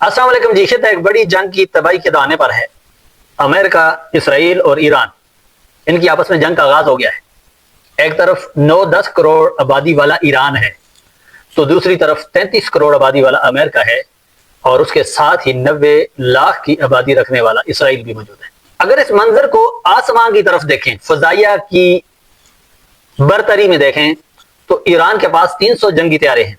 السلام علیکم جی، خطہ ایک بڑی جنگ کی تباہی کے دہانے پر ہے۔ امریکہ، اسرائیل اور ایران، ان کی آپس میں جنگ کا آغاز ہو گیا ہے۔ ایک طرف 9-10 کروڑ آبادی والا ایران ہے تو دوسری طرف 33 کروڑ آبادی والا امریکہ ہے، اور اس کے ساتھ ہی 90 لاکھ کی آبادی رکھنے والا اسرائیل بھی موجود ہے۔ اگر اس منظر کو آسمان کی طرف دیکھیں، فضائیہ کی برتری میں دیکھیں، تو ایران کے پاس 300 جنگی طیارے ہیں،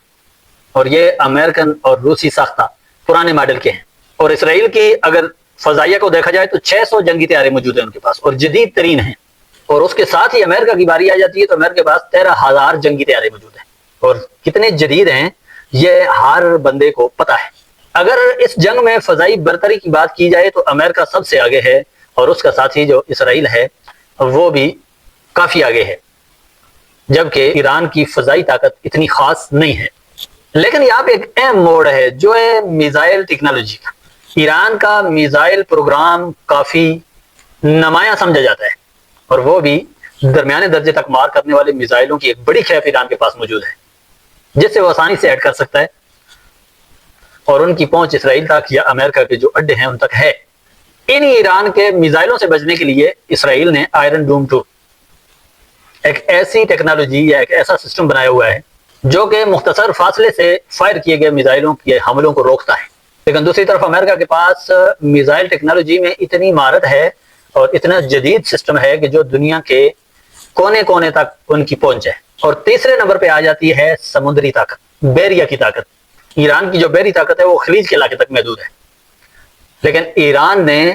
اور یہ امریکن اور روسی ساختہ پرانے ماڈل کے ہیں۔ اور اسرائیل کی اگر فضائیہ کو دیکھا جائے تو 600 جنگی طیارے موجود ہیں ان کے پاس، اور جدید ترین ہیں۔ اور اس کے ساتھ ہی امریکہ کی باری آ جاتی ہے تو امریکہ کے پاس 13,000 جنگی طیارے موجود ہیں، اور کتنے جدید ہیں یہ ہر بندے کو پتہ ہے۔ اگر اس جنگ میں فضائی برتری کی بات کی جائے تو امریکہ سب سے آگے ہے، اور اس کا ساتھی جو اسرائیل ہے وہ بھی کافی آگے ہے، جبکہ ایران کی فضائی طاقت اتنی خاص نہیں ہے۔ لیکن یہاں پہ ایک اہم موڑ ہے جو ہے میزائل ٹیکنالوجی کا۔ ایران کا میزائل پروگرام کافی نمایاں سمجھا جاتا ہے، اور وہ بھی درمیانے درجے تک مار کرنے والے میزائلوں کی ایک بڑی کھیپ ایران کے پاس موجود ہے، جس سے وہ آسانی سے ایڈ کر سکتا ہے، اور ان کی پہنچ اسرائیل تک یا امریکہ کے جو اڈے ہیں ان تک ہے۔ ان ایران کے میزائلوں سے بچنے کے لیے اسرائیل نے آئرن ڈوم 2 ایک ایسی ٹیکنالوجی یا ایک ایسا سسٹم بنایا ہوا ہے جو کہ مختصر فاصلے سے فائر کیے گئے میزائلوں کے حملوں کو روکتا ہے۔ لیکن دوسری طرف امریکہ کے پاس میزائل ٹیکنالوجی میں اتنی مہارت ہے اور اتنا جدید سسٹم ہے کہ جو دنیا کے کونے کونے تک ان کی پہنچ ہے۔ اور تیسرے نمبر پہ آ جاتی ہے سمندری طاقت، بیریا کی طاقت۔ ایران کی جو بحری طاقت ہے وہ خلیج کے علاقے تک محدود ہے، لیکن ایران نے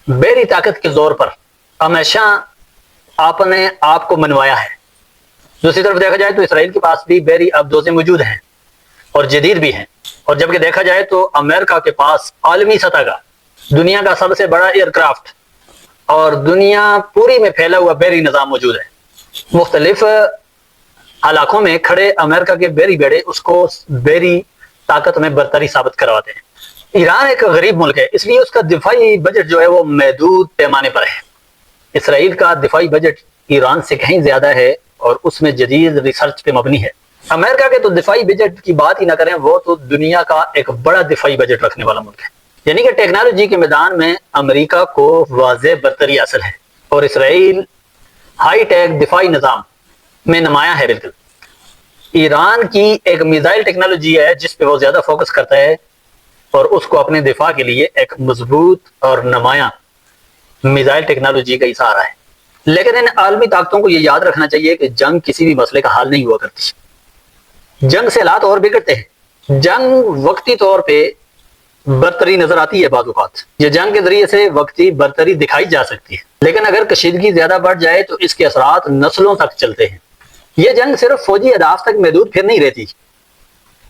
بحری طاقت کے زور پر ہمیشہ اپنے آپ کو منوایا ہے۔ دوسری طرف دیکھا جائے تو اسرائیل کے پاس بھی بحری ابدوزیں موجود ہیں اور جدید بھی ہیں، اور جبکہ دیکھا جائے تو امریکہ کے پاس عالمی سطح کا دنیا کا سب سے بڑا ایئر کرافٹ اور دنیا پوری میں پھیلا ہوا بحری نظام موجود ہے۔ مختلف علاقوں میں کھڑے امریکہ کے بحری بیڑے اس کو بحری طاقت میں برتری ثابت کرواتے ہیں۔ ایران ایک غریب ملک ہے، اس لیے اس کا دفاعی بجٹ جو ہے وہ محدود پیمانے پر ہے۔ اسرائیل کا دفاعی بجٹ ایران سے کہیں زیادہ ہے، اور اس میں جدید ریسرچ پہ مبنی ہے۔ امریکہ کے تو دفاعی بجٹ کی بات ہی نہ کریں، وہ تو دنیا کا ایک بڑا دفاعی بجٹ رکھنے والا ملک ہے۔ یعنی کہ ٹیکنالوجی کے میدان میں امریکہ کو واضح برتری حاصل ہے، اور اسرائیل ہائی ٹیک دفاعی نظام میں نمایاں ہے بالکل۔ ایران کی ایک میزائل ٹیکنالوجی ہے جس پہ وہ زیادہ فوکس کرتا ہے، اور اس کو اپنے دفاع کے لیے ایک مضبوط اور نمایاں میزائل ٹیکنالوجی کا سہارا ہے۔ لیکن ان عالمی طاقتوں کو یہ یاد رکھنا چاہیے کہ جنگ کسی بھی مسئلے کا حل نہیں ہوا کرتی۔ جنگ سے حالات اور بگڑتے ہیں۔ جنگ وقتی طور پہ برتری نظر آتی ہے، بعض اوقات یہ جنگ کے ذریعے سے وقتی برتری دکھائی جا سکتی ہے، لیکن اگر کشیدگی زیادہ بڑھ جائے تو اس کے اثرات نسلوں تک چلتے ہیں۔ یہ جنگ صرف فوجی اہداف تک محدود پھر نہیں رہتی،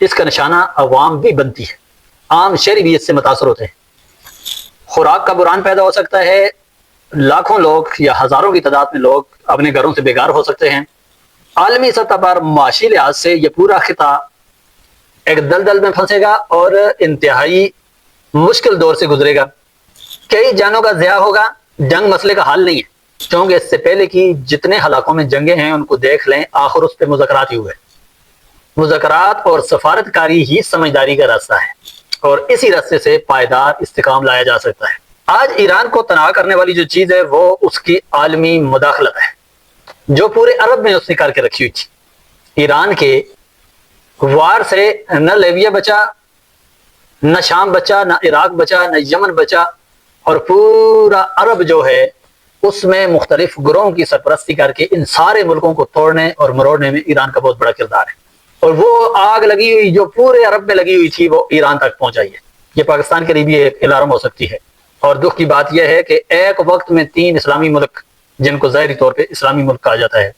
اس کا نشانہ عوام بھی بنتی ہے۔ عام شہری بھی اس سے متاثر ہوتے ہیں۔ خوراک کا بحران پیدا ہو سکتا ہے، لاکھوں لوگ یا ہزاروں کی تعداد میں لوگ اپنے گھروں سے بیگار ہو سکتے ہیں۔ عالمی سطح پر معاشی لحاظ سے یہ پورا خطہ ایک دلدل میں پھنسے گا اور انتہائی مشکل دور سے گزرے گا۔ کئی جانوں کا ضیاع ہوگا۔ جنگ مسئلے کا حل نہیں ہے، کیونکہ اس سے پہلے کی جتنے علاقوں میں جنگیں ہیں ان کو دیکھ لیں، آخر اس پہ مذاکرات ہی ہوئے۔ مذاکرات اور سفارت کاری ہی سمجھداری کا راستہ ہے، اور اسی راستے سے پائیدار استحکام لایا جا سکتا ہے۔ آج ایران کو تنہا کرنے والی جو چیز ہے وہ اس کی عالمی مداخلت ہے، جو پورے عرب میں اس نے کر کے رکھی ہوئی تھی۔ ایران کے وار سے نہ لیبیا بچا، نہ شام بچا، نہ عراق بچا، نہ یمن بچا، اور پورا عرب جو ہے اس میں مختلف گروہوں کی سرپرستی کر کے ان سارے ملکوں کو توڑنے اور مروڑنے میں ایران کا بہت بڑا کردار ہے۔ اور وہ آگ لگی ہوئی جو پورے عرب میں لگی ہوئی تھی وہ ایران تک پہنچائی ہے۔ یہ پاکستان کے لیے بھی ایک الارم ہو سکتی ہے۔ اور دکھ کی بات یہ ہے کہ ایک وقت میں 3 اسلامی ملک، جن کو ظاہری طور پہ اسلامی ملک کہا جاتا ہے،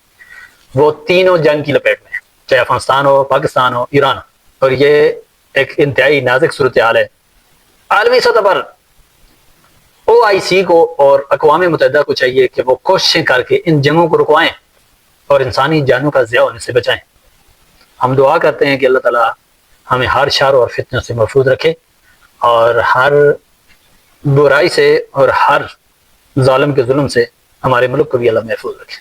وہ تینوں جنگ کی لپیٹ میں ہیں، چاہے افغانستان ہو، پاکستان ہو، ایران ہو، اور یہ ایک انتہائی نازک صورتحال ہے۔ عالمی سطح پر OIC کو اور اقوام متحدہ کو چاہیے کہ وہ کوششیں کر کے ان جنگوں کو رکوائیں اور انسانی جانوں کا ضیاع ہونے سے بچائیں۔ ہم دعا کرتے ہیں کہ اللہ تعالیٰ ہمیں ہر شر اور فتنوں سے محفوظ رکھے، اور ہر برائی سے اور ہر ظالم کے ظلم سے ہمارے ملک کو بھی اللہ محفوظ رکھے۔